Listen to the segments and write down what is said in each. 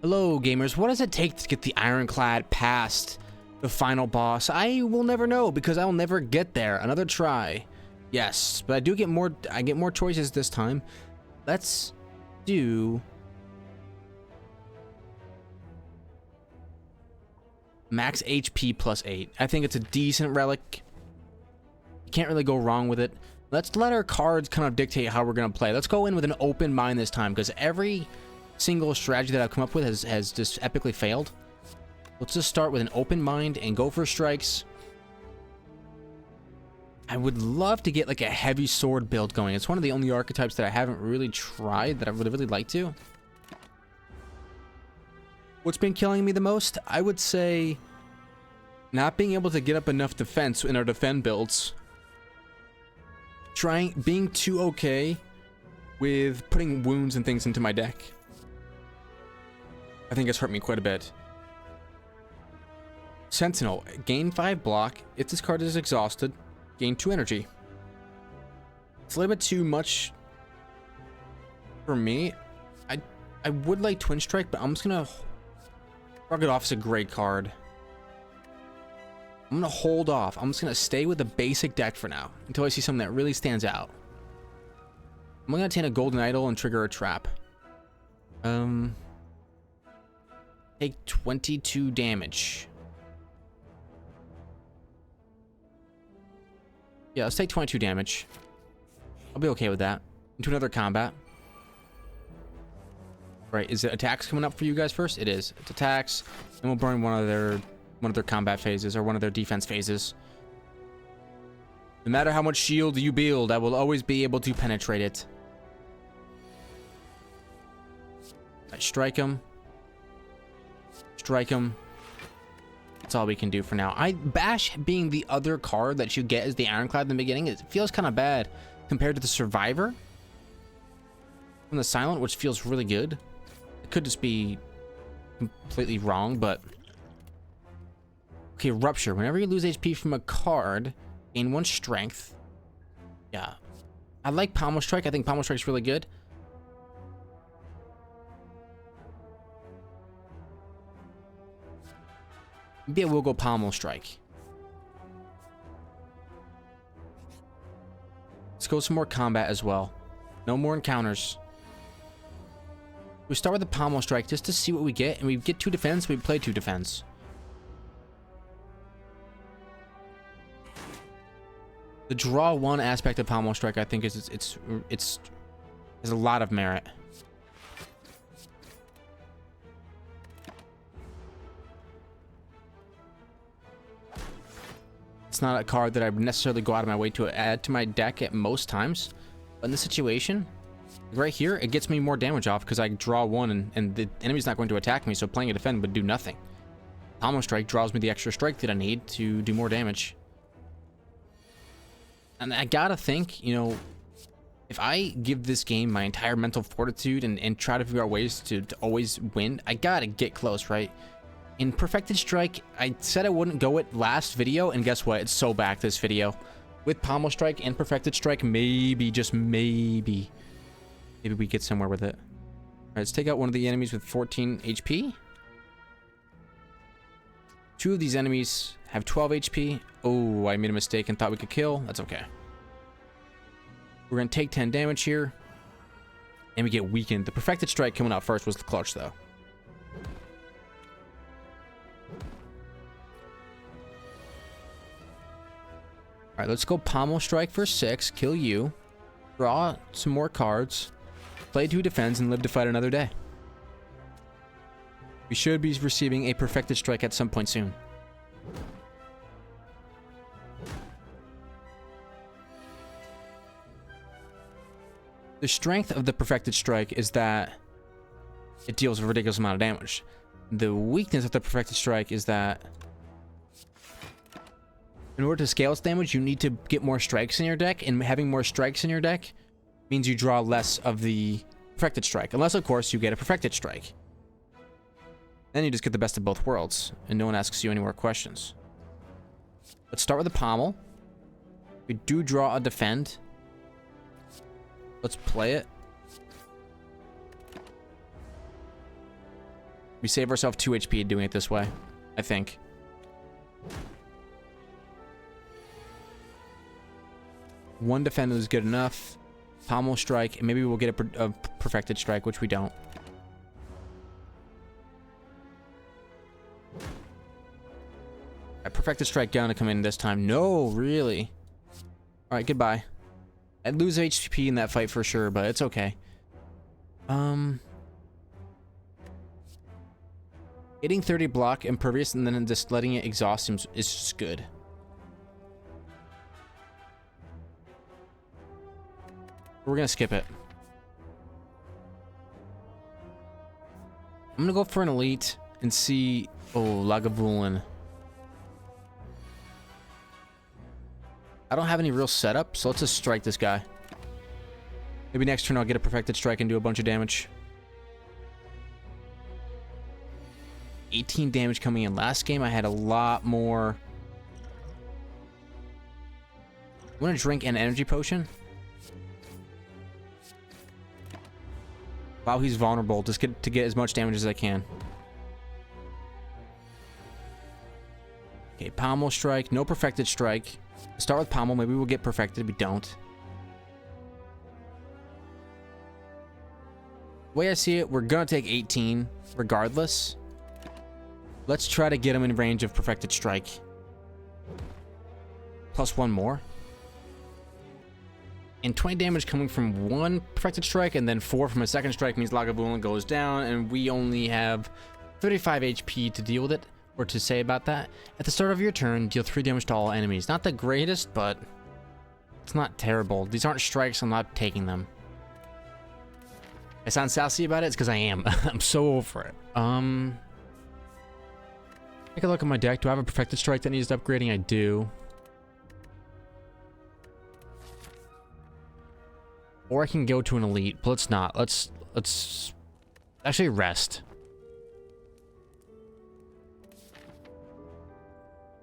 Hello, gamers. What does it take to get the Ironclad past the final boss? I will never know because I'll never get there. Another try. Yes, but I do get more. I get more choices this time. Let's do max HP plus 8. I think it's a decent relic. You can't really go wrong with it. Let's let our cards kind of dictate how we're gonna play. Let's go in with an open mind this time because every single strategy that I've come up with has just epically failed. Let's just start with an open mind and go for strikes. I would love to get like a heavy sword build going. It's one of the only archetypes that I haven't really tried that I would really like to. What's been killing me the most? I would say not being able to get up enough defense in our defend builds. Being too okay with putting wounds and things into my deck. I think it's hurt me quite a bit. Sentinel, gain 5 block. If this card is exhausted, gain 2 energy. It's a little bit too much for me. I would like Twin Strike, but I'm just gonna shrug it off as a great card. I'm gonna hold off. I'm just gonna stay with the basic deck for now until I see something that really stands out. I'm gonna obtain a golden idol and trigger a trap. Take 22 damage. Yeah, let's take 22 damage. I'll be okay with that. Into another combat. Right, is it attacks coming up for you guys first? It is. It's attacks, and we'll burn one of their combat phases or one of their defense phases. No matter how much shield you build, I will always be able to penetrate it. I strike him. Strike him. That's all we can do for now. Bash being the other card that you get as the Ironclad in the beginning, it feels kind of bad compared to the Survivor from the Silent, which feels really good. It could just be completely wrong, but okay. Rupture. Whenever you lose HP from a card, gain 1 strength. Yeah, I like Pommel Strike. I think Pommel Strike's really good. Maybe I will go Pommel Strike. Let's go some more combat as well. No more encounters. We start with the Pommel Strike just to see what we get, and we get 2 defense. We play 2 defense. The draw 1 aspect of Pommel Strike, I think, is it's has a lot of merit. It's not a card that I would necessarily go out of my way to add to my deck at most times. But in this situation, right here, it gets me more damage off because I draw 1 and the enemy's not going to attack me, so playing a defend would do nothing. Pommel Strike draws me the extra strike that I need to do more damage. And I gotta think, you know, if I give this game my entire mental fortitude and try to figure out ways to always win, I gotta get close, right? In Perfected Strike, I said I wouldn't go it last video, and guess what? It's so back this video. With Pommel Strike and Perfected Strike, maybe, just maybe we get somewhere with it. Alright, let's take out one of the enemies with 14 HP. 2 of these enemies have 12 HP. Oh, I made a mistake and thought we could kill. That's okay. We're going to take 10 damage here. And we get weakened. The Perfected Strike coming out first was the clutch, though. Alright, let's go Pommel Strike for 6. Kill you. Draw some more cards. Play 2 defense and live to fight another day. We should be receiving a Perfected Strike at some point soon. The strength of the Perfected Strike is that it deals a ridiculous amount of damage. The weakness of the Perfected Strike is that in order to scale its damage, you need to get more strikes in your deck, and having more strikes in your deck means you draw less of the Perfected Strike. Unless, of course, you get a Perfected Strike. Then you just get the best of both worlds, and no one asks you any more questions. Let's start with the Pommel. We do draw a defend. Let's play it. We save ourselves 2 HP doing it this way, I think. One defender is good enough. Pommel strike, and maybe we'll get a perfected strike, which we don't. Alright, perfected strike gonna come in this time. No, really. Alright, goodbye. I'd lose HP in that fight for sure, but it's okay. Hitting 30 block impervious and then just letting it exhaust him is just good. We're gonna skip it. I'm gonna go for an elite and see. Oh, Lagavulin. I don't have any real setup, so let's just strike this guy. Maybe next turn I'll get a perfected strike and do a bunch of damage. 18 damage coming in. Last game I had a lot more. I'm gonna drink an energy potion. Wow, he's vulnerable. Just to get as much damage as I can. Okay, Pommel strike. No perfected strike. Start with Pommel. Maybe we'll get perfected. We don't. The way I see it, we're gonna take 18 regardless. Let's try to get him in range of perfected strike. Plus 1 more. And 20 damage coming from 1 perfected strike, and then 4 from a second strike means Lagavulin goes down, and we only have 35 HP to deal with it, or to say about that. At the start of your turn, deal 3 damage to all enemies. Not the greatest, but it's not terrible. These aren't strikes, I'm not taking them. I sound sassy about it, it's because I am. I'm so over it. Take a look at my deck. Do I have a perfected strike that needs upgrading? I do. Or I can go to an elite, but let's not. Let's actually rest.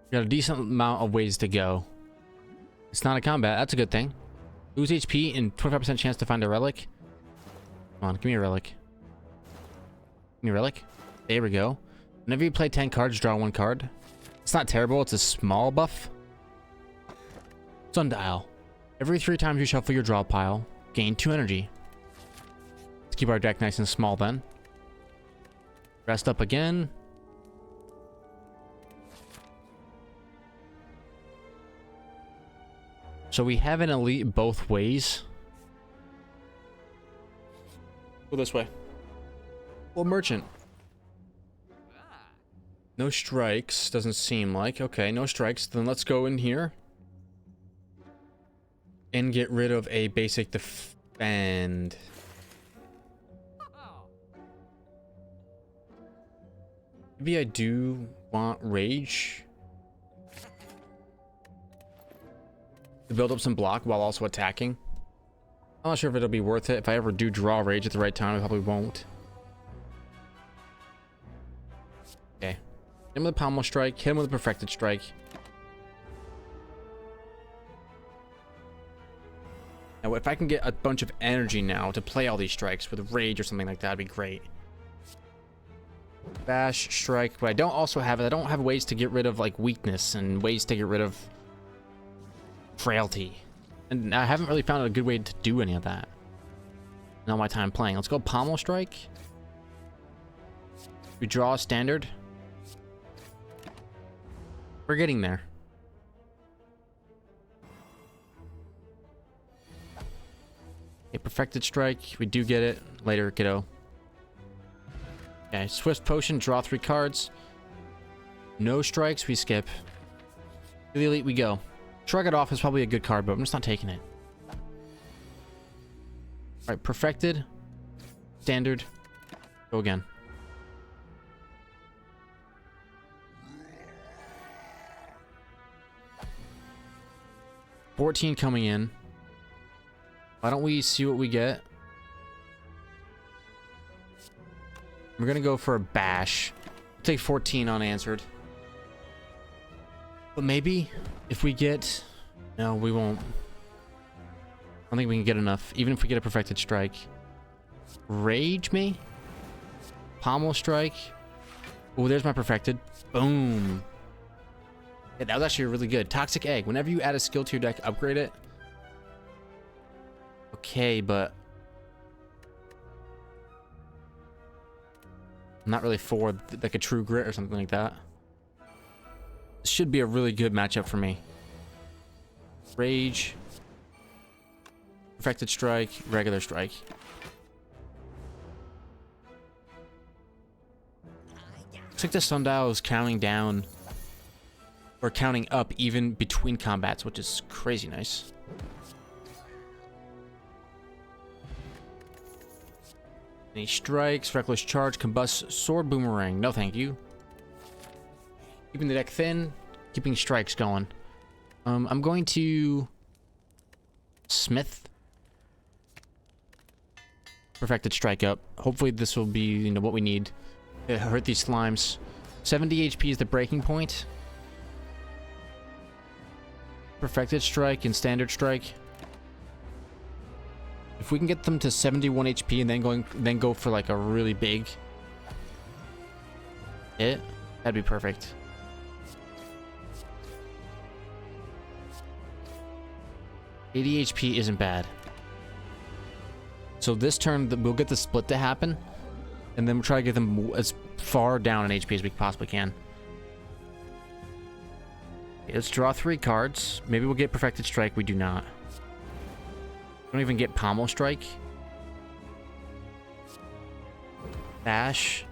We got a decent amount of ways to go. It's not a combat. That's a good thing. Lose HP and 25% chance to find a relic. Come on, give me a relic. Give me a relic. There we go. Whenever you play 10 cards, draw 1 card. It's not terrible. It's a small buff. Sundial. Every 3 times you shuffle your draw pile, gain 2 energy. Let's keep our deck nice and small then. Rest up again. So we have an elite both ways. Go this way. Well, merchant. No strikes, doesn't seem like. Okay, no strikes. Then let's go in here and get rid of a basic defend. Maybe I do want rage to build up some block while also attacking. I'm not sure if it'll be worth it. If I ever do draw rage at the right time, I probably won't. Okay. Hit him with a Pommel strike, hit him with a perfected strike. Now, if I can get a bunch of energy now to play all these strikes with rage or something like that, would be great. Bash, strike, but I don't also have it. I don't have ways to get rid of like weakness and ways to get rid of frailty. And I haven't really found a good way to do any of that in all my time playing. Let's go Pommel strike. We draw a standard. We're getting there. A perfected strike. We do get it. Later, kiddo. Okay, Swift Potion. Draw 3 cards. No strikes. We skip. To the elite we go. Shrug It Off is probably a good card, but I'm just not taking it. Alright, perfected. Standard. Go again. $14 coming in. Why don't we see what we get? We're gonna go for a bash. Take 14 unanswered. But maybe if we get... No, we won't. I don't think we can get enough. Even if we get a perfected strike. Rage me? Pommel strike? Oh, there's my perfected. Boom. Yeah, that was actually really good. Toxic egg. Whenever you add a skill to your deck, upgrade it. Okay, but I'm not really for like a true grit or something like that. This should be a really good matchup for me. Rage. Perfected strike. Regular strike. Looks like the sundial is counting down or counting up even between combats, which is crazy nice. Any strikes, reckless charge, combust, sword, boomerang. No thank you. Keeping the deck thin, keeping strikes going. I'm going to smith. Perfected strike up. Hopefully this will be, you know, what we need to hurt these slimes. 70 HP is the breaking point. Perfected strike and standard strike. If we can get them to 71 HP and then go for like a really big hit, that'd be perfect. $80 HP isn't bad. So this turn we'll get the split to happen, and then we'll try to get them as far down in HP as we possibly can. Okay, let's draw 3 cards. Maybe we'll get perfected strike. We do not. Don't even get pommel strike. Bash.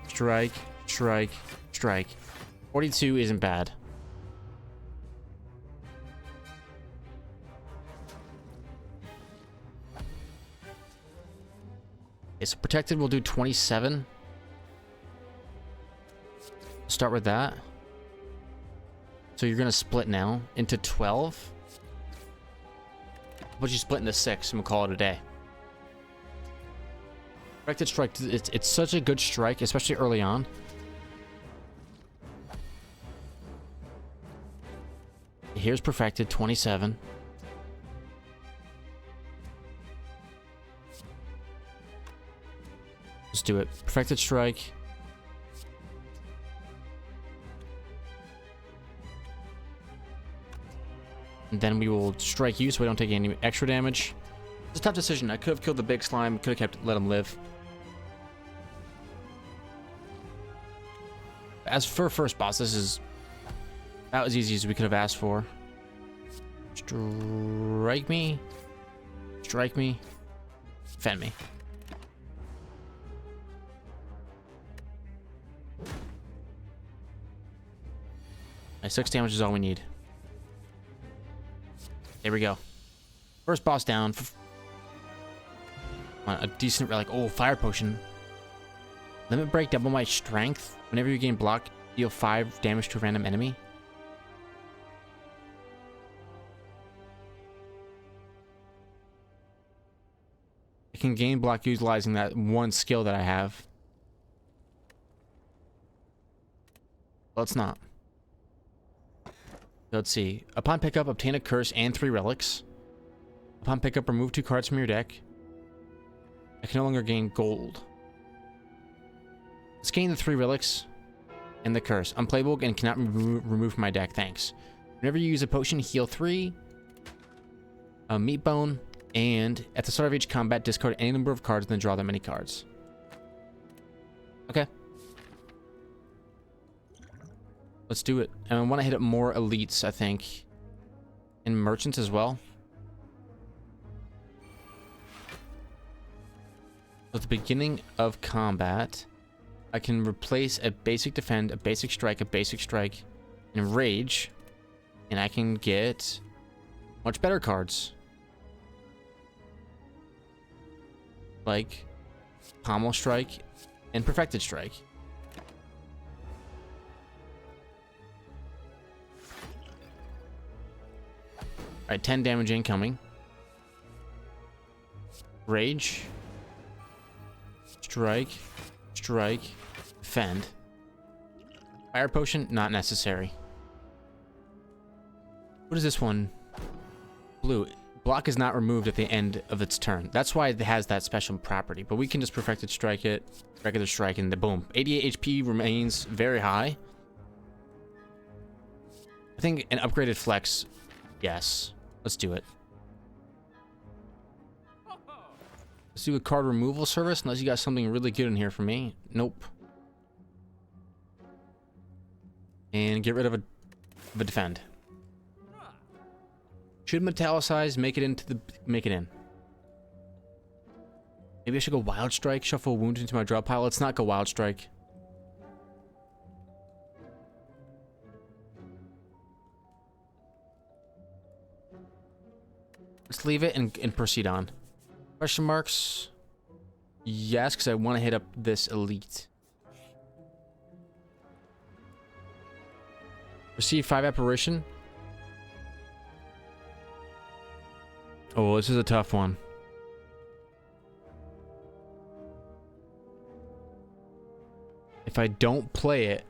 Strike. Strike. Strike. 42 isn't bad. Okay, so protected we'll do 27. Start with that. So you're gonna split now into 12. But you split into 6 and we'll call it a day. Perfected strike, it's such a good strike, especially early on. Here's perfected, 27. Let's do it. Perfected strike. And then we will strike you so we don't take any extra damage. It's a tough decision. I could have killed the big slime, could have let him live. As for first boss, this is about as easy as we could have asked for. Strike me. Strike me. Defend me. My 6 damage is all we need. There we go. First boss down. A decent relic. Oh, fire potion. Limit break, double my strength. Whenever you gain block, deal 5 damage to a random enemy. I can gain block utilizing that one skill that I have. Let's not. Let's see. Upon pickup, obtain a curse and 3 relics. Upon pickup, remove 2 cards from your deck. I can no longer gain gold. Let's gain the 3 relics and the curse. Unplayable and cannot remove from my deck. Thanks. Whenever you use a potion, heal 3. A meat bone. And at the start of each combat, discard any number of cards and then draw that many cards. Okay. Let's do it. And I want to hit up more elites, I think. And merchants as well. At the beginning of combat, I can replace a basic defend, a basic strike, and rage. And I can get much better cards. Like pommel strike and perfected strike. Alright, 10 damage incoming. Rage. Strike. Strike. Defend. Fire potion, not necessary. What is this one? Blue. Block is not removed at the end of its turn. That's why it has that special property. But we can just Perfected Strike it, regular strike, and the boom. 88 HP remains very high. I think an upgraded flex, yes. Let's do it. Let's do a card removal service, unless you got something really good in here for me. Nope. And get rid of a defend. Should metallicize, make it in. Maybe I should go Wild Strike, shuffle Wound into my draw pile. Let's not go Wild Strike. Let's leave it and proceed on. Question marks? Yes, because I want to hit up this elite. Receive 5 apparition. Oh, this is a tough one. If I don't play it,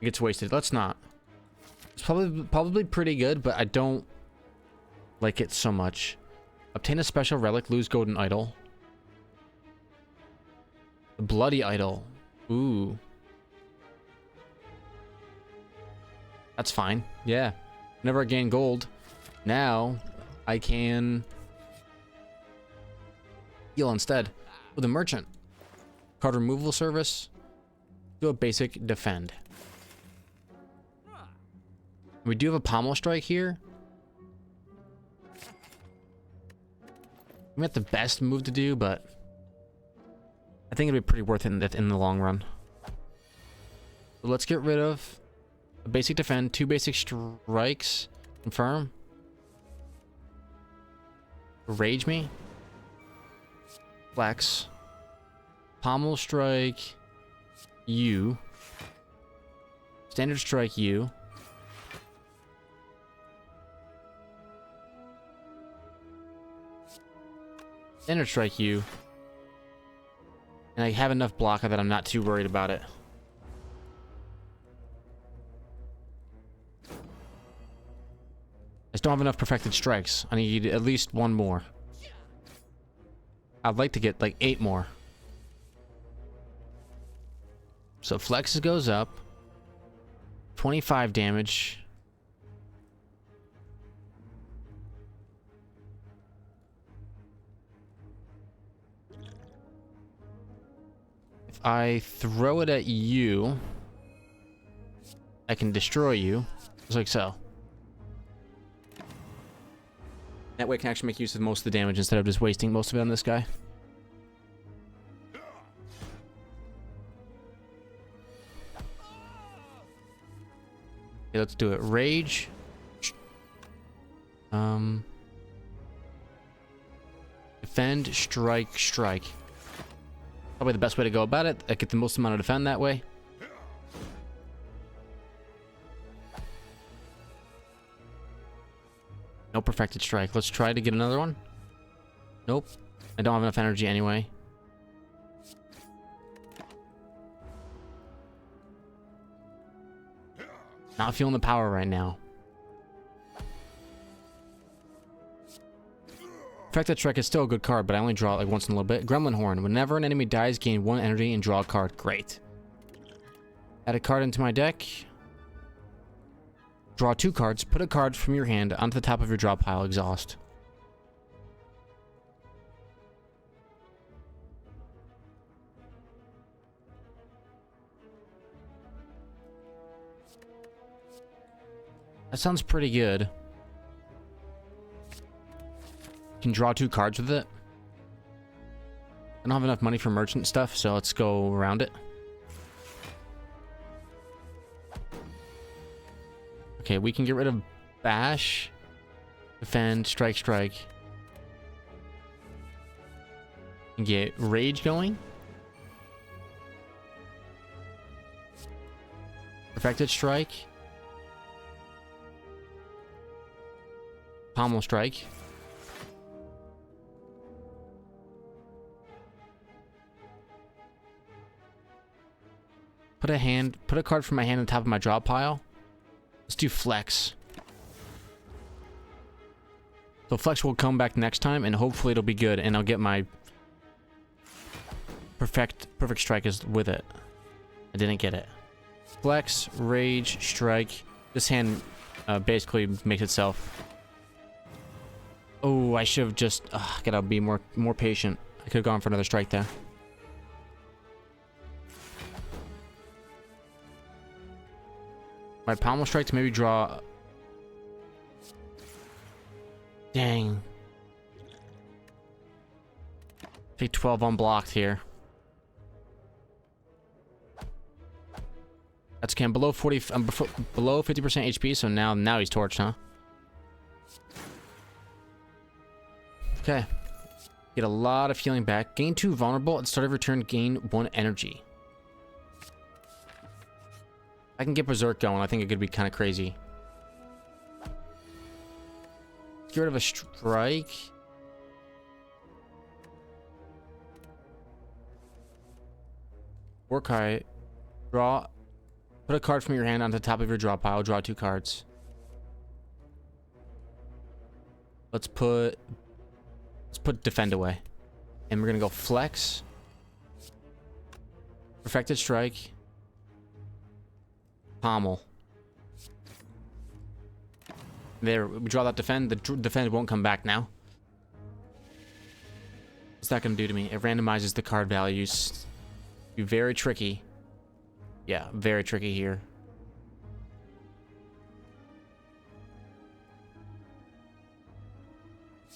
it gets wasted. Let's not. It's probably pretty good, but I don't like it so much. Obtain a special relic, lose golden idol. The bloody idol. Ooh. That's fine. Yeah. Whenever I gain gold, now I can heal instead with a merchant. Card removal service. Do a basic defend. We do have a Pommel Strike here. Not the best move to do, but I think it'd be pretty worth it in the long run. So let's get rid of a basic defend, 2 basic strikes, confirm. Rage me. Flex. Pommel Strike you. Standard Strike you. Standard Strike you. And I have enough blocker that I'm not too worried about it. I just don't have enough perfected strikes. I need at least 1 more. I'd like to get like 8 more. So flex goes up. 25 damage. If I throw it at you, I can destroy you, just like so. That way I can actually make use of most of the damage instead of just wasting most of it on this guy. Okay, let's do it. Rage. Defend, strike, strike. Probably the best way to go about it. I get the most amount of defend that way. No perfected strike. Let's try to get another one. Nope. I don't have enough energy anyway. Not feeling the power right now. Perfected strike is still a good card, but I only draw it like once in a little bit. Gremlin Horn. Whenever an enemy dies, gain 1 energy and draw a card. Great. Add a card into my deck. Draw 2 cards. Put a card from your hand onto the top of your draw pile. Exhaust. That sounds pretty good. Can draw 2 cards with it. I don't have enough money for merchant stuff, so let's go around it. Okay, we can get rid of bash, defend, strike, strike, and get rage going. Perfected strike, Pommel Strike. Put a card from my hand on top of my draw pile. Let's do flex. So Flex will come back next time, and hopefully it'll be good, and I'll get my perfect strike is with it. I didn't get it. Flex, Rage, Strike. This hand basically makes itself. Oh, I should have just gotta be more patient. I could have gone for another strike there. My Pommel strike to maybe draw. Dang. Take 12 unblocked here. That's okay. I'm below 40. I'm below 50% HP. So now he's torched, huh? Okay. Get a lot of healing back. Gain 2 vulnerable at the start of your turn. Gain 1 energy. I can get Berserk going. I think it could be kind of crazy. Get rid of a strike. Work high. Draw. Put a card from your hand on the top of your draw pile. Draw 2 cards. Let's put Defend away. And we're gonna go Flex. Perfected Strike. Pommel. There, we draw that Defend. The Defend won't come back now. What's that gonna do to me? It randomizes the card values. Be very tricky. Yeah, very tricky here.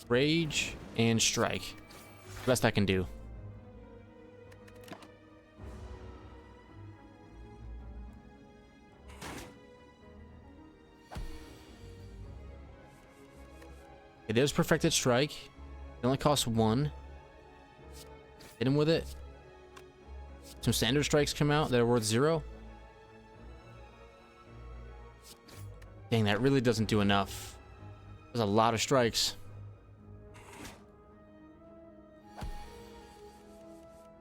Rage and Strike. Best I can do. It is Perfected Strike. It only costs 1. Hit him with it. Some standard strikes come out that are worth 0. Dang, that really doesn't do enough. There's a lot of strikes.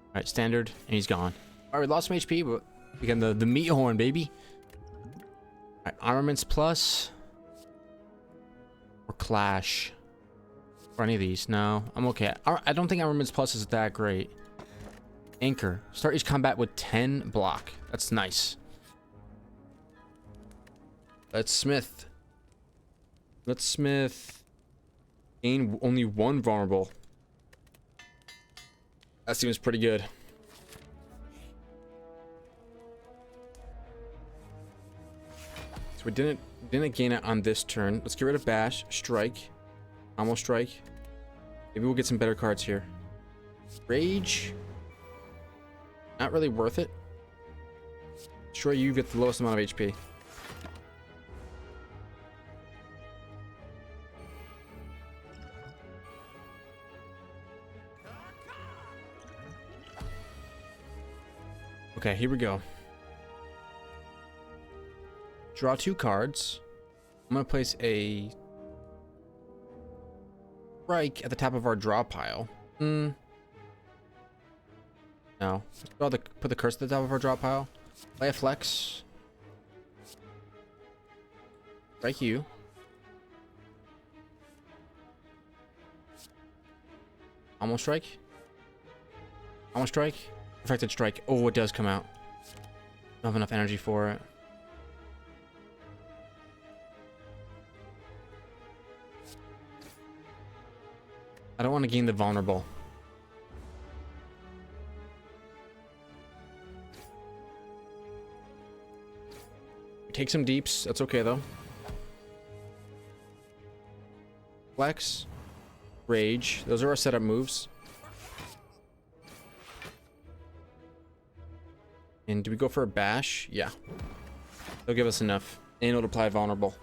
Alright, standard, and he's gone. Alright, we lost some HP, but we got the meat horn, baby. Alright, armaments plus. Or clash. Or any of these. No, I'm okay. I don't think armaments plus is that great. Anchor. Start each combat with 10 block. That's nice. Let's smith. Let's smith. Gain only 1 vulnerable. That seems pretty good. So we didn't gain it on this turn. Let's get rid of Bash, Strike, almost Strike. Maybe we'll get some better cards here. Rage. Not really worth it. Sure, you get the lowest amount of HP. Okay, here we go. Draw 2 cards. I'm gonna place a strike at the top of our draw pile. No. Put the curse at the top of our draw pile. Play a Flex. Strike you. Almost Strike. Almost Strike. Perfected Strike. Oh, it does come out. Don't have enough energy for it. I don't want to gain the vulnerable. Take some deeps. That's okay, though. Flex. Rage. Those are our setup moves. And do we go for a bash? Yeah. They'll give us enough. And it'll apply vulnerable.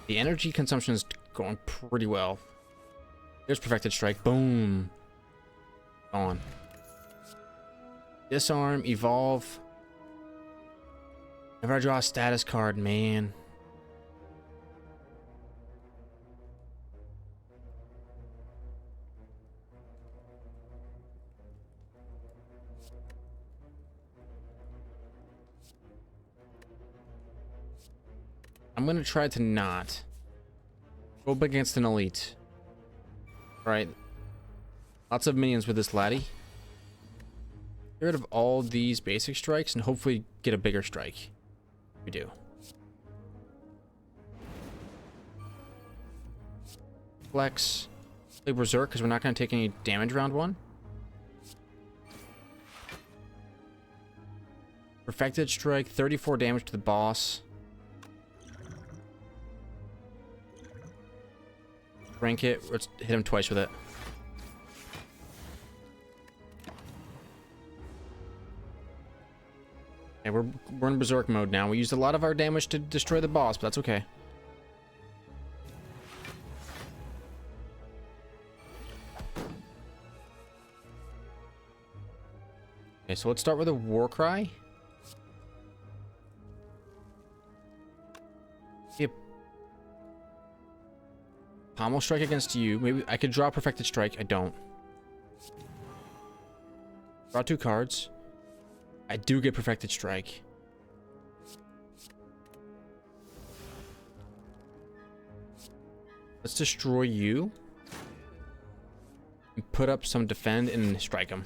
The energy consumption is going pretty well. There's Perfected Strike. Boom. Gone. Disarm, evolve. Never draw a status card, man. I'm gonna try to not go up against an elite. All right. Lots of minions with this laddie. Get rid of all these basic strikes and hopefully get a bigger strike. We do. Flex. Play Berserk because we're not going to take any damage round one. Perfected Strike. 34 damage to the boss. Rank it. Let's hit him twice with it. Okay, we're in Berserk mode now. We used a lot of our damage to destroy the boss, but that's okay. Okay, so let's start with a War Cry. Yep. Pommel Strike against you. Maybe I could draw Perfected Strike. I don't. Draw 2 cards. I do get Perfected Strike. Let's destroy you. And put up some defend and strike him.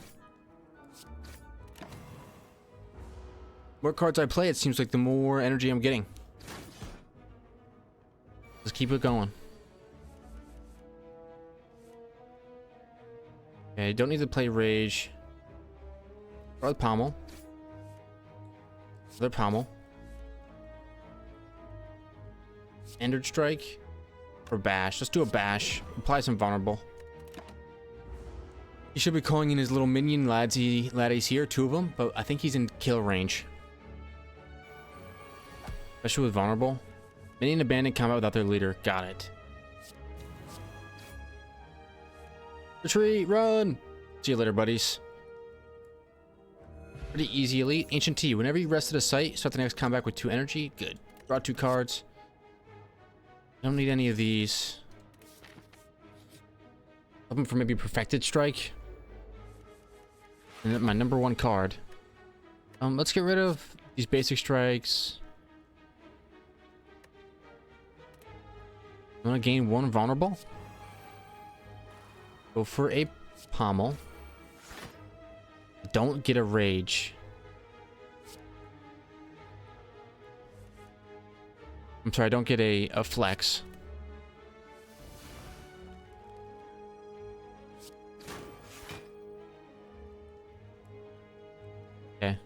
The more cards I play, it seems like the more energy I'm getting. Let's keep it going. Okay, don't need to play Rage. Draw with Pommel. Another Pommel. Standard Strike. Or Bash. Let's do a Bash. Apply some Vulnerable. He should be calling in his little minion laddies here. 2 of them. But I think he's in kill range. Especially with Vulnerable. Minion abandoned combat without their leader. Got it. Retreat! Run! See you later, buddies. Pretty easy elite. Ancient T. Whenever you rest at a site, start the next combat with 2 energy. Good. Draw 2 cards. Don't need any of these. Hoping for maybe Perfected Strike. And my number 1 card. Let's get rid of these basic strikes. I'm gonna gain 1 vulnerable. Go for a Pommel. Don't get a Rage. I'm sorry, don't get a Flex. Okay.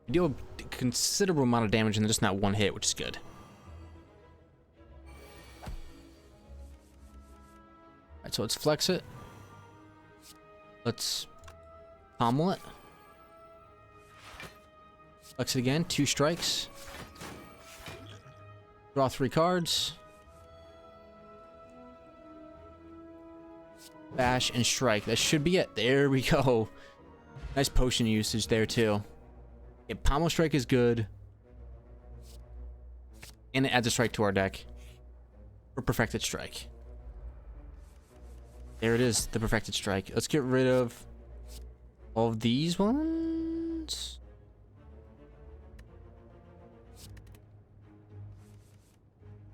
You deal a considerable amount of damage in just not 1 hit, which is good. Alright, so let's flex it. Let's Pommel it. Flex it again. 2 strikes. Draw 3 cards. Bash and strike. That should be it. There we go. Nice potion usage there too. Yeah, Pommel Strike is good. And it adds a strike to our deck. For Perfected Strike. There it is, the Perfected Strike. Let's get rid of all of these ones.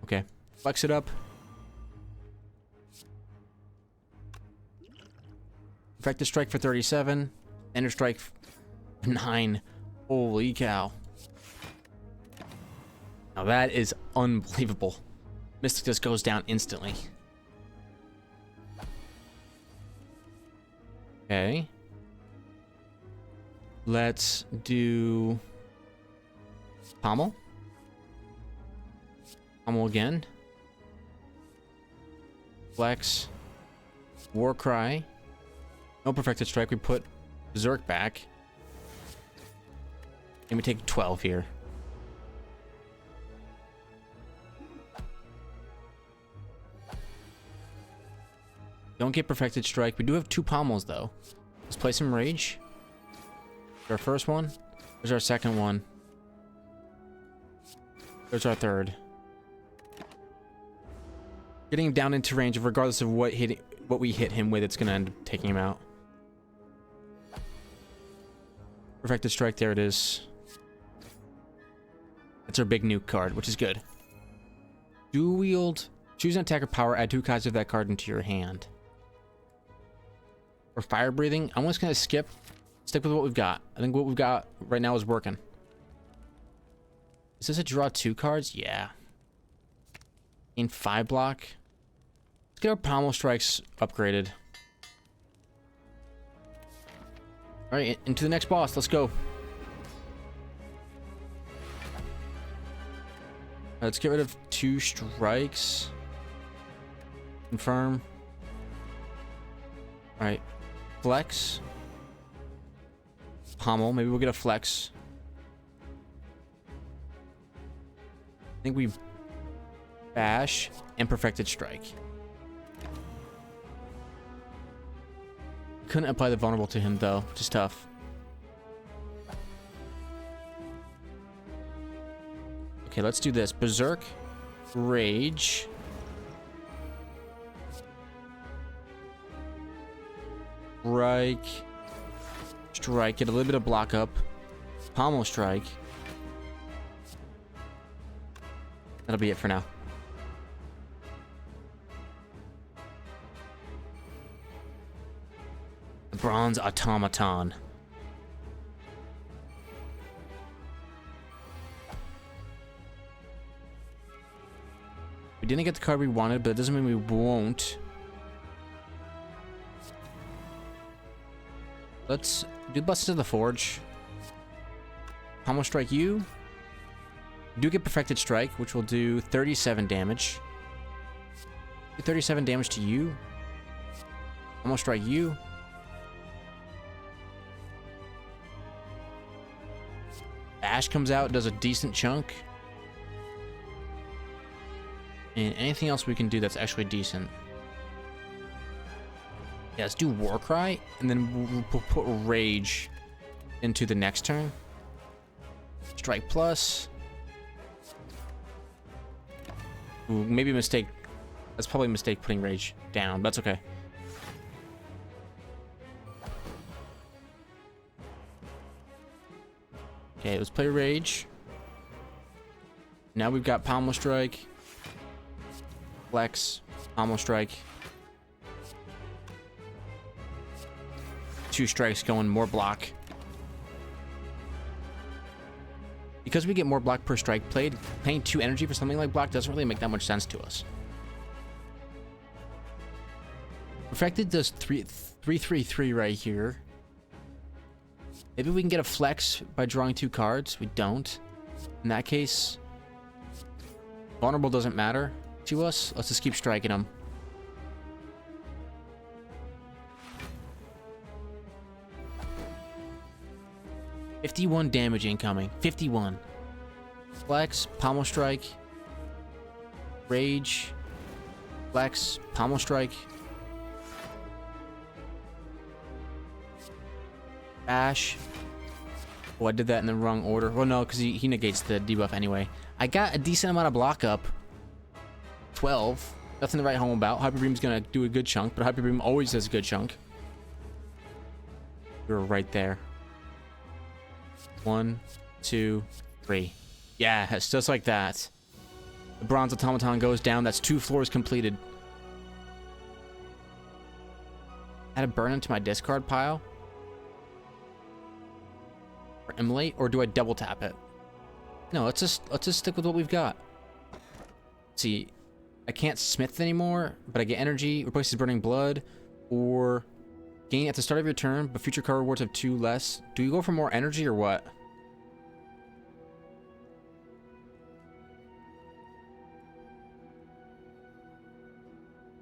Okay, flex it up. Perfected Strike for 37. Ender Strike for 9. Holy cow. Now that is unbelievable. Mystic just goes down instantly. Okay. Let's do Pommel. Pommel again. Flex. War Cry. No Perfected Strike. We put Berserk back. And we take 12 here. Don't get Perfected Strike. We do have 2 Pommels though. Let's play some Rage. There's our first one. There's our second one. There's our third. Getting him down into range, regardless of what we hit him with, it's gonna end up taking him out. Perfected Strike, there it is. That's our big nuke card, which is good. Dual wield. Choose an attacker power. Add 2 cards of that card into your hand. For fire breathing, I'm just gonna stick with what we've got. I think what we've got right now is working. Is this a draw 2 cards? Yeah. In 5 block. Let's get our Pommel strikes upgraded. Alright, into the next boss. Let's go. Let's get rid of 2 strikes. Confirm. Alright. Flex. Pommel. Maybe we'll get a flex. I think we bash and perfected strike. Couldn't apply the vulnerable to him though, which is tough. Okay, let's do this. Berserk, Rage. Strike. Strike, get a little bit of block up. Pommel strike. That'll be it for now. The Bronze Automaton. We didn't get the card we wanted, but it doesn't mean we won't. Let's do Blessings of the Forge. Pommel strike you. Do get perfected strike, which will do 37 damage. Do 37 damage to you. Pommel strike you. Ash comes out, does a decent chunk. And anything else we can do that's actually decent. Yeah, let's do Warcry, and then we'll put Rage into the next turn. Strike plus. Ooh, maybe a mistake. That's probably a mistake putting Rage down. That's okay. Okay, let's play Rage. Now we've got Pommel Strike. Flex. Pommel Strike. 2 strikes going, more block. Because we get more block per strike played, paying 2 energy for something like block doesn't really make that much sense to us. Perfected does 3-3-3 right here. Maybe we can get a flex by drawing 2 cards. We don't. In that case, vulnerable doesn't matter to us. Let's just keep striking them. $51 damage incoming. 51. Flex, Pommel Strike. Rage. Flex, Pommel Strike. Bash. Oh, I did that in the wrong order. Well, no, because he negates the debuff anyway. I got a decent amount of block up. 12. Nothing to write home about. Hyper Beam's gonna do a good chunk, but Hyper Beam always does a good chunk. You're right there. 1, 2, 3. Yeah, it's just like that. The Bronze Automaton goes down. That's 2 floors completed. Add a burn into my discard pile. Or immolate, or do I double tap it? No, let's just stick with what we've got. Let's see, I can't smith anymore, but I get energy, replaces burning blood, or gain at the start of your turn, but future card rewards have 2 less. Do you go for more energy or what?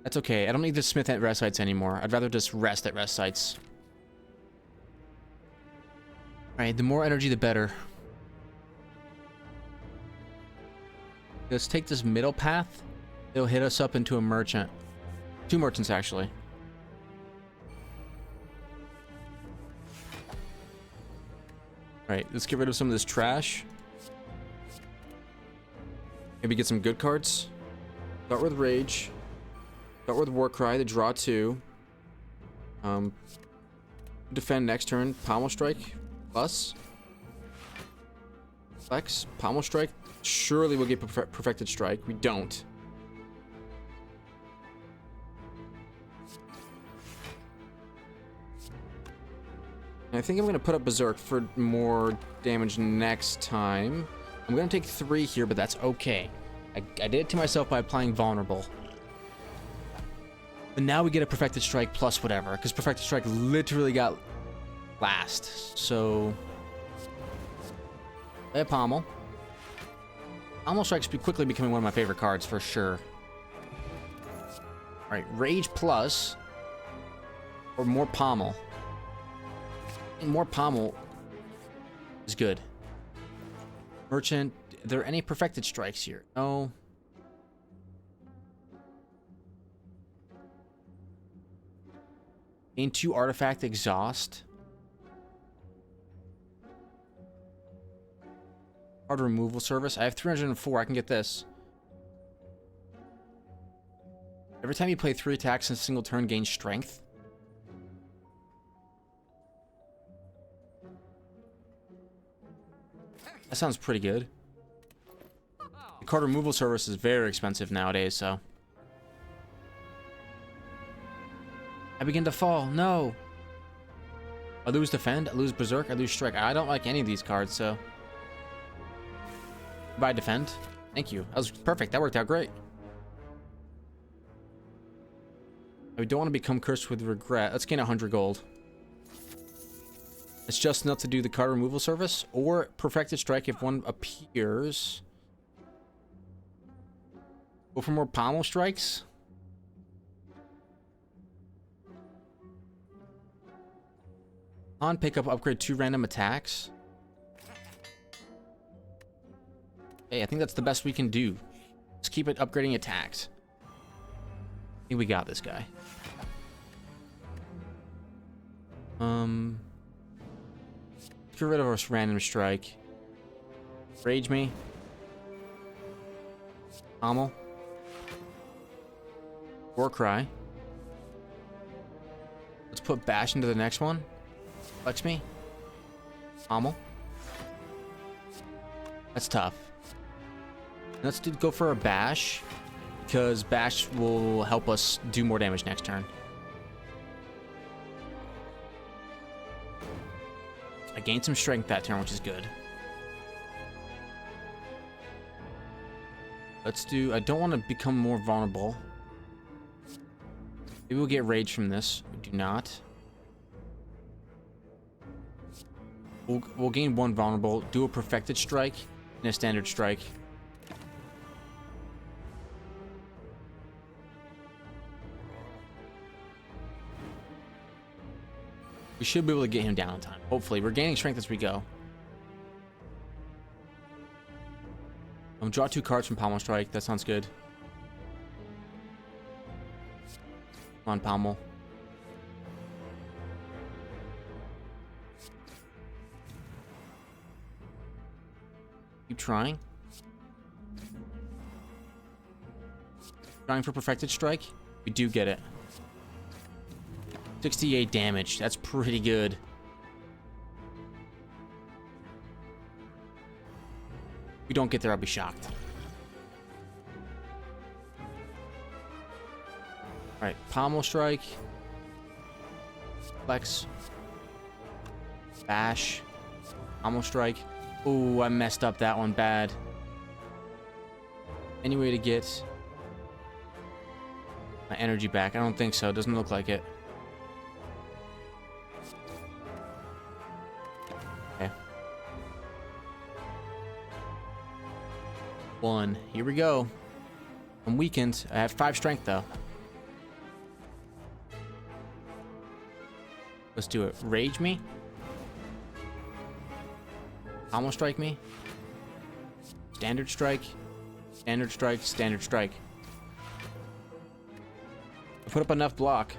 That's okay. I don't need to smith at rest sites anymore. I'd rather just rest at rest sites. Alright, the more energy, the better. Let's take this middle path. It'll hit us up into a merchant. 2 merchants, actually. Alright, let's get rid of some of this trash. Maybe get some good cards. Start with Rage. Start with Warcry to draw 2. Defend next turn. Pommel Strike. Plus. Flex. Pommel Strike. Surely we'll get Perfected Strike. We don't. I think I'm going to put up Berserk for more damage next time. I'm going to take 3 here, but that's okay. I did it to myself by applying Vulnerable. But now we get a Perfected Strike plus whatever, because Perfected Strike literally got last. So, play a Pommel. Pommel Strike's quickly becoming one of my favorite cards for sure. Alright, Rage plus, or more Pommel. More Pommel is good. Merchant, are there any Perfected Strikes here? No. Gain 2 Artifact Exhaust. Card removal service. I have 304. I can get this. Every time you play 3 attacks in a single turn, gain strength. That sounds pretty good. The card removal service is very expensive nowadays, so. I begin to fall. No. I lose Defend. I lose Berserk. I lose Strike. I don't like any of these cards, so. Goodbye, Defend. Thank you. That was perfect. That worked out great. I don't want to become cursed with regret. Let's gain 100 gold. It's just enough to do the card removal service or Perfected Strike if one appears. Go for more Pommel Strikes. On pickup, upgrade 2 random attacks. Hey, I think that's the best we can do. Let's keep it upgrading attacks. I think we got this guy. Get rid of our random strike. Rage me. Pommel. War Cry. Let's put Bash into the next one. Flex me. Pommel. That's tough. Let's go for a Bash, because Bash will help us do more damage next turn. I gained some strength that turn, which is good. Let's do... I don't want to become more vulnerable. Maybe we'll get rage from this. We do not. We'll gain 1 vulnerable, do a Perfected Strike, and a Standard Strike. We should be able to get him down in time. Hopefully. We're gaining strength as we go. Draw 2 cards from Pommel Strike. That sounds good. Come on, Pommel. Keep trying. Trying for Perfected Strike. We do get it. 68 damage. That's pretty good. If we don't get there, I'll be shocked. Alright, Pommel Strike. Flex. Bash. Pommel Strike. Ooh, I messed up that one bad. Any way to get my energy back? I don't think so. Doesn't look like it. Okay. 1. Here we go. I'm weakened. I have 5 strength though. Let's do it. Rage me. Pommel Strike me. Standard Strike. Standard Strike. Standard Strike. I put up enough block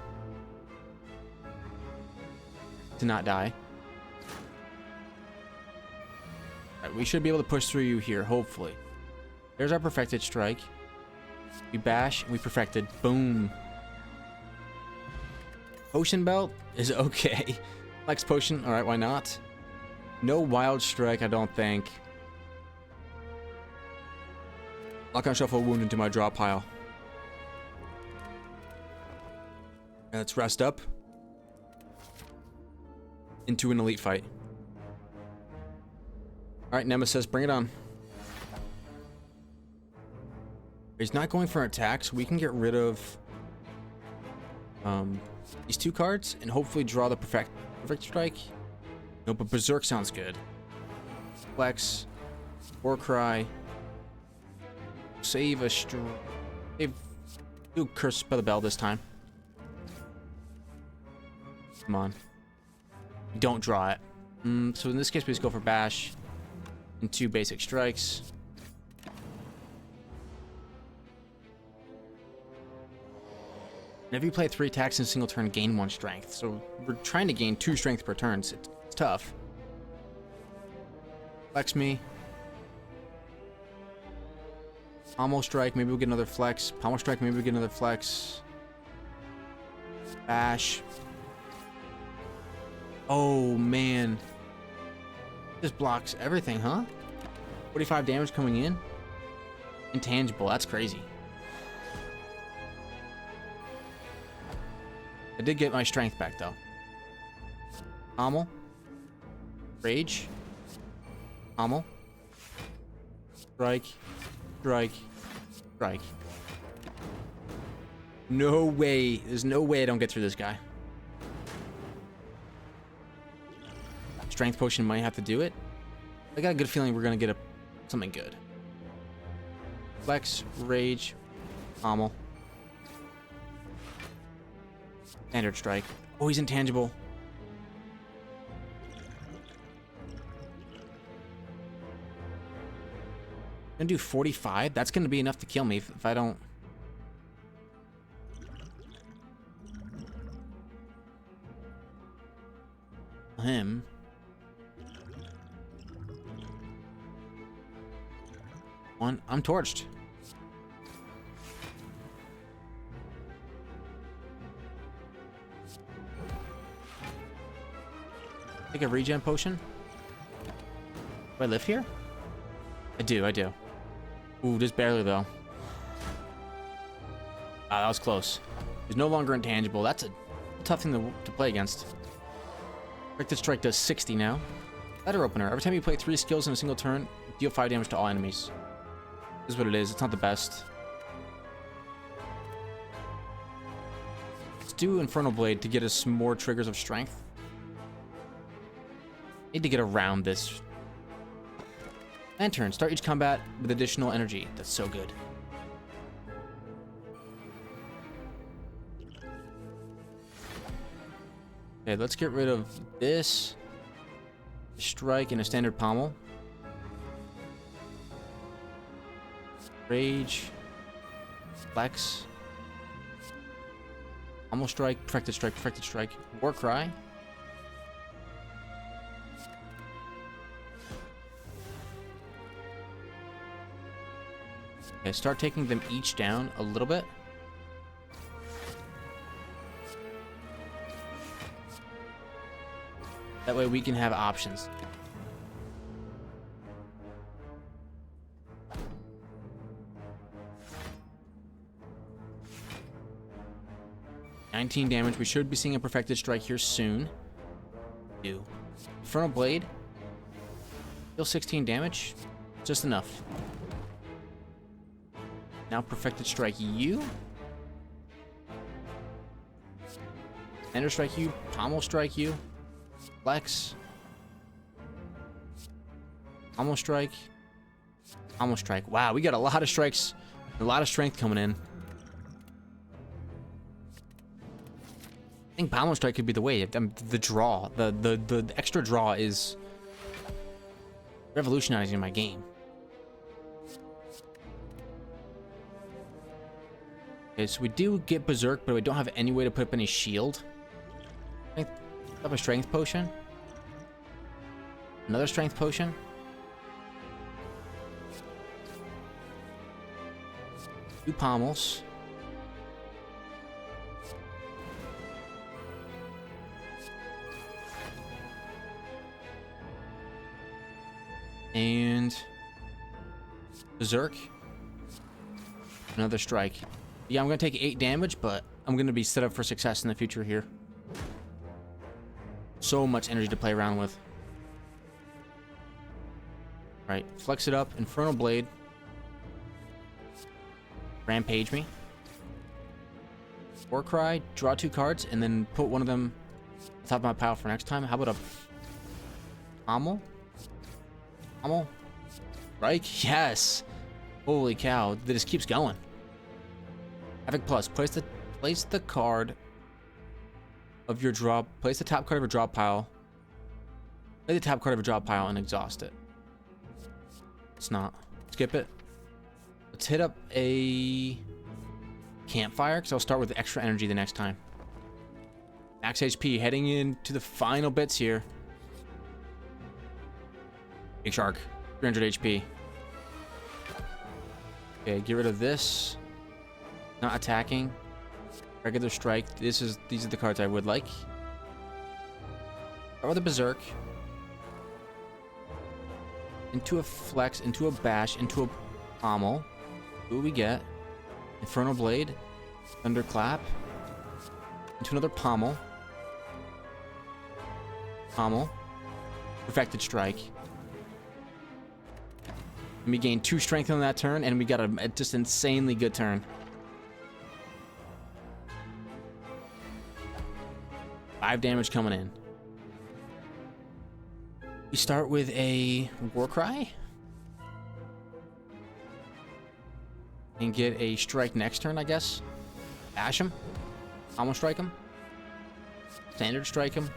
to not die. Alright, we should be able to push through you here, hopefully. There's our Perfected Strike. We bash, and we perfected. Boom. Potion Belt is okay. Flex Potion, alright, why not? No Wild Strike, I don't think. Lock on shuffle wound into my drop pile. And let's rest up. Into an elite fight. Alright, Nemesis, bring it on. He's not going for an attack, so we can get rid of these 2 cards and hopefully draw the perfect strike. No, but Berserk sounds good. Flex, War Cry, save do Curse by the Bell this time. Come on. Don't draw it. So in this case, we just go for Bash and 2 basic strikes. Whenever you play 3 attacks in a single turn, gain 1 strength. So we're trying to gain 2 strength per turn. So it's tough. Flex me. Pommel strike. Maybe we'll get another flex. Pommel strike. Maybe we'll get another flex. Bash. Oh, man. This blocks everything, huh? 45 damage coming in. Intangible. That's crazy. I did get my strength back, though. Pommel. Rage. Pommel. Strike. Strike. Strike. No way. There's no way I don't get through this guy. Strength potion might have to do it. I got a good feeling we're going to get something good. Flex. Rage. Pommel. Standard strike. Oh, he's intangible. Gonna do 45. That's gonna be enough to kill me if I don't. Him. One. I'm torched. Take a regen potion. Do I live here? I do. Ooh, just barely though. Ah, that was close. He's no longer intangible. That's a tough thing to play against. Perfected Strike does 60 now. Letter Opener. Every time you play 3 skills in a single turn, deal 5 damage to all enemies. This is what it is. It's not the best. Let's do Infernal Blade to get us some more triggers of strength. Need to get around this. Lantern. Start each combat with additional energy. That's so good. Okay, let's get rid of this. Strike and a standard pommel. Rage. Flex. Pommel strike. Perfected strike. Perfected strike. War Cry. Okay, start taking them each down a little bit. That way we can have options. $19 damage. We should be seeing a perfected strike here soon. Infernal Blade. Still 16 damage. Just enough. Now perfected strike you. Ender strike you. Pommel strike you. Flex. Pommel strike. Pommel strike. Wow, we got a lot of strikes. A lot of strength coming in. I think Pommel strike could be the way. The draw. The extra draw is revolutionizing my game. Okay, so we do get Berserk, but we don't have any way to put up any shield. I think up a strength potion. Another strength potion. Two pommels. And Berserk. Another strike. Yeah, I'm gonna take 8 damage, but I'm gonna be set up for success in the future here. So much energy to play around with. Right, flex it up. Infernal Blade. Rampage me. Warcry, draw 2 cards, and then put one of them on top of my pile for next time. How about a Pommel? Pommel? Strike? Yes! Holy cow, this keeps going. Havoc Plus, place the card of your draw, place the top card of your draw pile. Play the top card of your draw pile and exhaust it. It's not. Skip it. Let's hit up a campfire, because I'll start with extra energy the next time. Max HP, heading into the final bits here. Big Shark, 300 HP. Okay, get rid of this. Not attacking. Regular strike. These are the cards I would like. Start with a Berserk. Into a Flex, into a Bash, into a Pommel. Who do we get? Infernal Blade. Thunderclap. Into another Pommel. Pommel. Perfected Strike. And we gain 2 strength on that turn, and we got a just insanely good turn. 5 damage coming in. We start with a Warcry. And get a strike next turn, I guess. Bash him. Almost strike him. Standard strike him.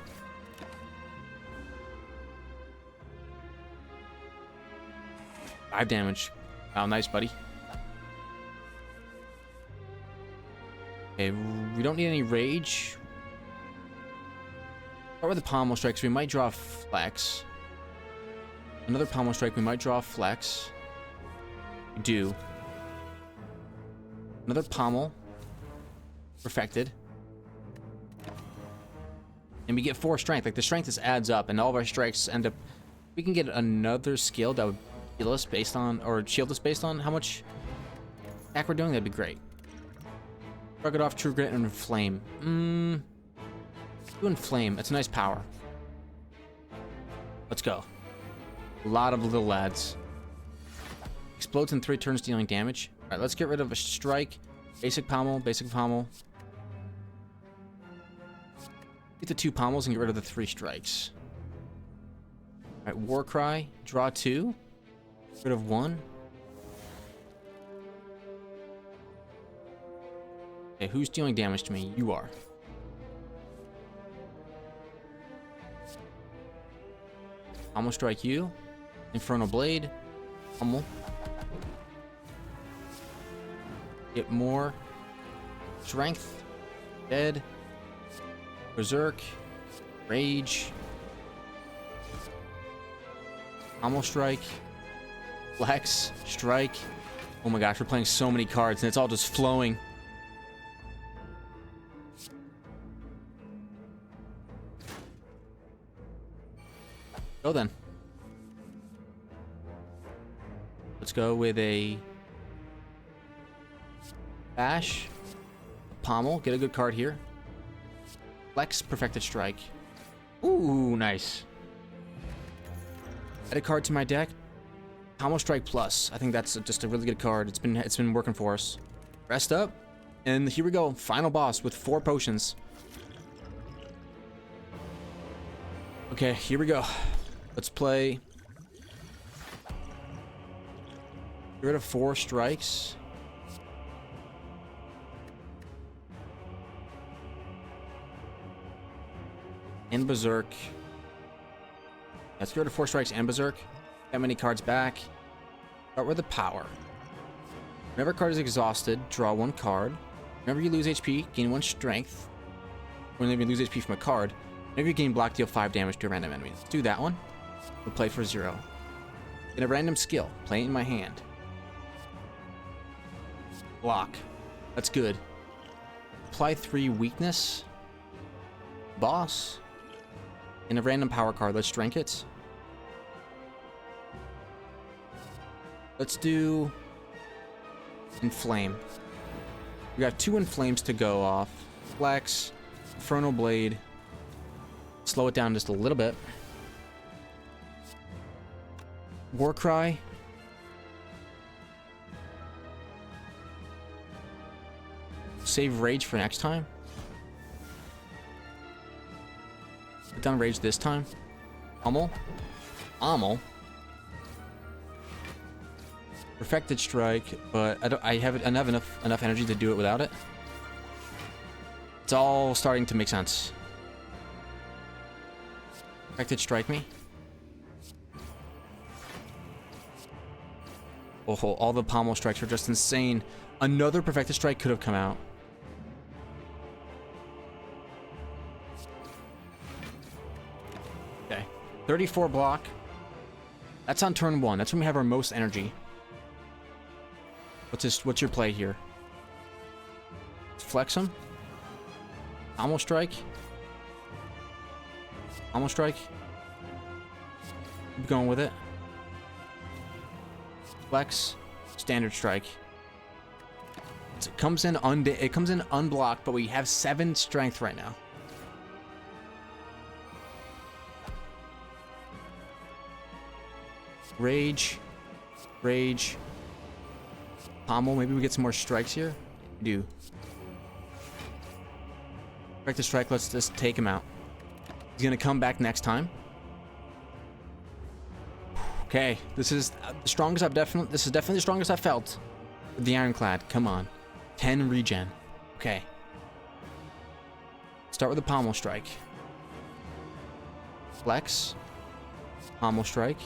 Five damage. Oh, nice, buddy. Okay, we don't need any rage. Start with the Pommel strike, so we might draw Flex. Another Pommel strike, we might draw Flex. We do. Another Pommel. Perfected. And we get 4 strength. Like, the strength just adds up, and all of our strikes end up... We can get another skill that would heal us based on... Or shield us based on how much attack we're doing. That'd be great. Shrug it off, True Grit, and Inflame. Do Inflame. That's a nice power. Let's go. A lot of little lads. Explodes in 3 turns, dealing damage. Alright, let's get rid of a strike. Basic Pommel, basic Pommel. Get the 2 Pommels and get rid of the 3 strikes. Alright, Warcry. Draw 2. Get rid of 1. Okay, who's dealing damage to me? You are. Pommel strike you. Infernal Blade. Pommel. Get more strength. Dead. Berserk. Rage. Pommel strike. Flex. Strike. Oh my gosh, we're playing so many cards and it's all just flowing. Go then. Let's go with a Bash, Pommel, get a good card here. Flex, Perfected Strike. Ooh, nice. Add a card to my deck. Pommel Strike Plus. I think that's just a really good card. It's been working for us. Rest up, and here we go. Final boss with 4 potions. Okay, here we go. Let's play. Get rid of 4 strikes. And Berserk. Let's get rid of 4 strikes and Berserk. That many cards back. Start with the power. Whenever a card is exhausted, draw 1 card. Whenever you lose HP, gain 1 strength. Whenever you lose HP from a card, whenever you gain block, deal 5 damage to a random enemy. Let's do that one. We'll play for 0. Get a random skill. Play it in my hand. Block. That's good. Apply 3 weakness. Boss. And a random power card. Let's drink it. Let's do Inflame. We got 2 Inflames to go off. Flex. Infernal Blade. Slow it down just a little bit. Warcry. Save Rage for next time. Put down Rage this time. Pommel. Pommel. Perfected Strike, but I have enough energy to do it without it. It's all starting to make sense. Perfected Strike me. Oh, all the Pommel strikes are just insane. Another Perfected Strike could have come out. Okay. 34 block. That's on turn 1. That's when we have our most energy. What's your play here? Let's flex him. Pommel strike. Pommel strike. Keep going with it. Flex. Standard strike. It comes in unblocked, but we have 7 strength right now. Rage. Rage. Pommel, maybe we get some more strikes here. We do. Strike the strike, let's just take him out. He's gonna come back next time. Okay, this is the strongest this is definitely the strongest I've felt. With the Ironclad, come on. 10 regen. Okay. Start with the Pommel strike. Flex. Pommel strike.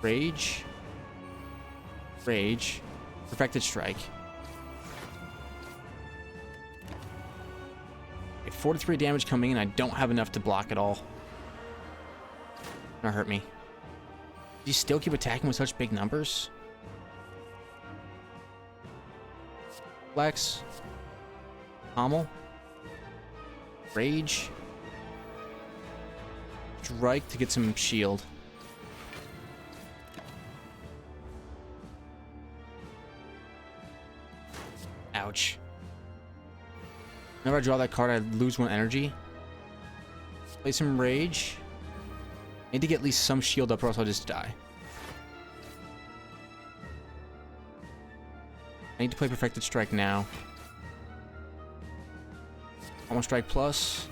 Rage. Rage. Perfected strike. Okay, 43 damage coming in. I don't have enough to block at all. Gonna hurt me. Do you still keep attacking with such big numbers? Flex. Pommel. Rage. Strike to get some shield. Ouch. Whenever I draw that card, I lose 1 energy. Play some Rage. Need to get at least some shield up or else I'll just die. I need to play Perfected Strike now. Almost Strike Plus.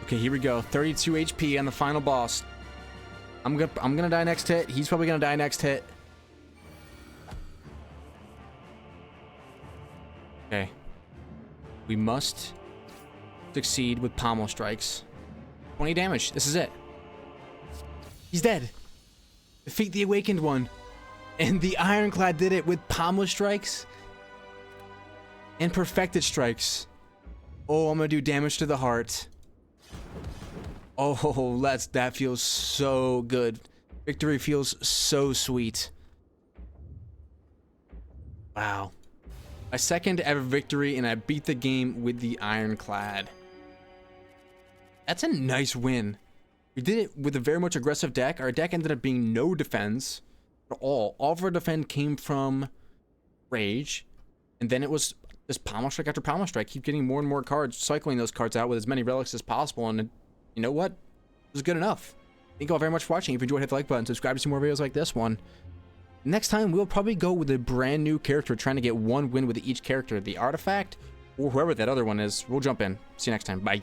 Okay, here we go. 32 HP on the final boss. I'm gonna die next hit. He's probably gonna die next hit. Okay. We must succeed with Pommel strikes. 20 damage. This is it. He's dead. Defeat the Awakened one. And the Ironclad did it with Pommel strikes and Perfected strikes. Oh, I'm gonna do damage to the heart. Oh, that feels so good. Victory feels so sweet. Wow. My second ever victory, and I beat the game with the Ironclad. That's a nice win. We did it with a very much aggressive deck. Our deck ended up being no defense at all. All of our defense came from Rage, and then it was just Pommel Strike after Pommel Strike. Keep getting more and more cards, cycling those cards out with as many relics as possible, and you know what? It was good enough. Thank you all very much for watching. If you enjoyed, hit the like button, subscribe to see more videos like this one. Next time, we'll probably go with a brand new character, trying to get 1 win with each character. The Artifact, or whoever that other one is. We'll jump in. See you next time. Bye.